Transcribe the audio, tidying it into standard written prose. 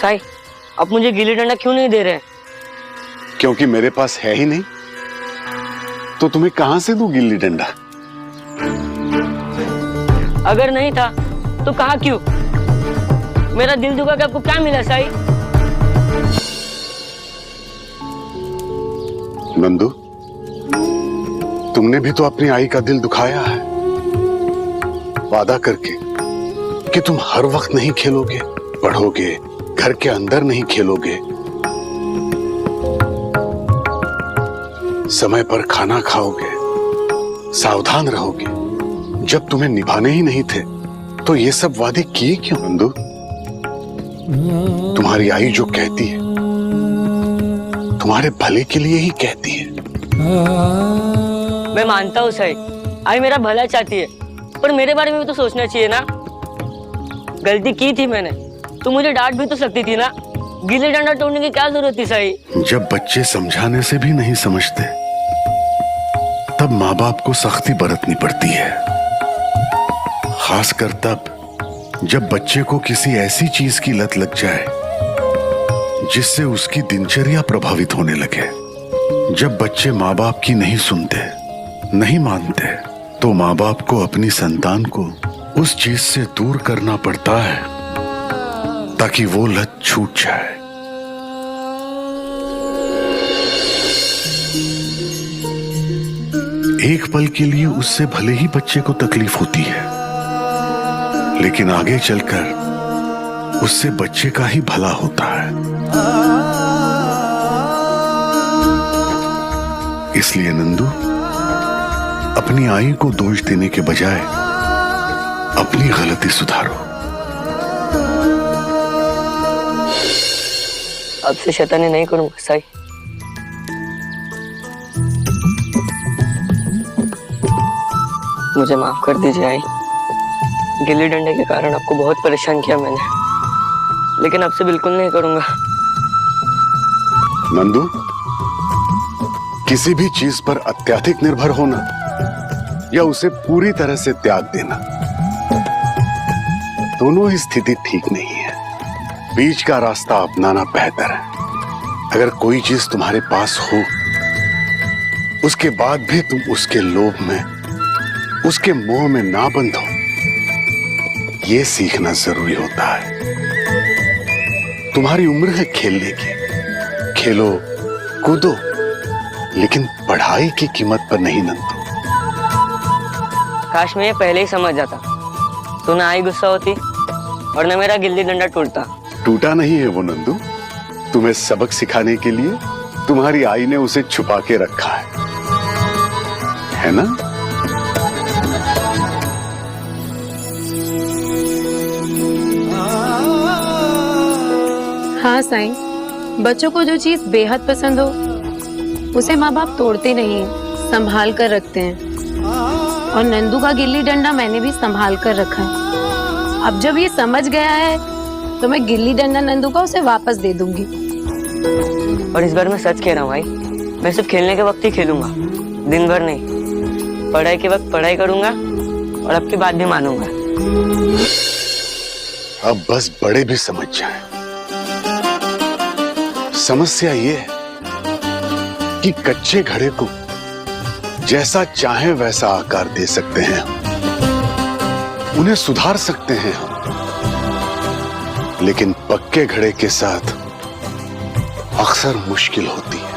साई, आप मुझे गिल्ली डंडा क्यों नहीं दे रहे? क्योंकि मेरे पास है ही नहीं। तो तुम्हें कहां से दूं गिल्ली डंडा? अगर नहीं था तो कहा क्यों? मेरा दिल दुखा के आपको क्या मिला साई? नंदू, तुमने भी तो अपनी आई का दिल दुखाया है, वादा करके कि तुम हर वक्त नहीं खेलोगे, पढ़ोगे, घर के अंदर नहीं खेलोगे, समय पर खाना खाओगे, सावधान रहोगे। जब तुम्हें निभाने ही नहीं थे तो ये सब वादे किए क्यों नंदू? तुम्हारी आई जो कहती है तुम्हारे भले के लिए ही कहती है। मैं मानता हूँ साई, आई मेरा भला चाहती है, पर मेरे बारे में भी तो सोचना चाहिए ना। गलती की थी मैंने तो मुझे डांट भी तो सकती थी ना। गिल्ली डंडा तोड़ने की क्या जरूरत थी साई? जब बच्चे समझाने से भी नहीं समझते तब माँ बाप को सख्ती बरतनी पड़ती है, खासकर तब जब बच्चे को किसी ऐसी चीज की लत लग जाए जिससे उसकी दिनचर्या प्रभावित होने लगे। जब बच्चे माँ बाप की नहीं सुनते, नहीं मानते, तो माँ बाप को अपनी संतान को उस चीज से दूर करना पड़ता है ताकि वो लत छूट जाए। एक पल के लिए उससे भले ही बच्चे को तकलीफ होती है, लेकिन आगे चलकर उससे बच्चे का ही भला होता है। इसलिए नंदू, अपनी आई को दोष देने के बजाय अपनी गलती सुधारो। अब से शैतानी नहीं करूंगा साई। मुझे माफ कर दीजिए आई। गिल्ली डंडे के कारण आपको बहुत परेशान किया मैंने, लेकिन अब से बिल्कुल नहीं करूंगा। नंदू, किसी भी चीज पर अत्यधिक निर्भर होना या उसे पूरी तरह से त्याग देना, दोनों ही स्थिति ठीक नहीं है। बीच का रास्ता अपनाना बेहतर है। अगर कोई चीज तुम्हारे पास हो, उसके बाद भी तुम उसके लोभ में, उसके मोह में ना बंधो, ये सीखना जरूरी होता है। तुम्हारी उम्र है खेलने की, खेलो कूदो, लेकिन पढ़ाई की कीमत पर नहीं नंदू। काश मैं ये पहले ही समझ जाता तो ना आई गुस्सा होती और न मेरा गिल्ली डंडा टूटता। टूटा नहीं है वो नंदू, तुम्हें सबक सिखाने के लिए तुम्हारी आई ने उसे छुपा के रखा है ना? हाँ साईं, बच्चों को जो चीज बेहद पसंद हो उसे माँ बाप तोड़ते नहीं, संभाल कर रखते हैं। और नंदू का गिल्ली डंडा मैंने भी संभाल कर रखा है। अब जब ये समझ गया है तो मैं गिल्ली डंडा नंदू का उसे वापस दे दूंगी। और इस बार मैं सच कह रहा हूँ भाई, मैं सिर्फ खेलने के वक्त ही खेलूंगा, दिन भर नहीं। पढ़ाई के वक्त पढ़ाई करूंगा और आपकी बात भी मानूंगा। अब बस बड़े भी समझ जाएं। समस्या ये है कि कच्चे घड़े को जैसा चाहे वैसा आकार दे सकते हैं हम, उन्हें सुधार सकते हैं हम, लेकिन पक्के घड़े के साथ अक्सर मुश्किल होती है।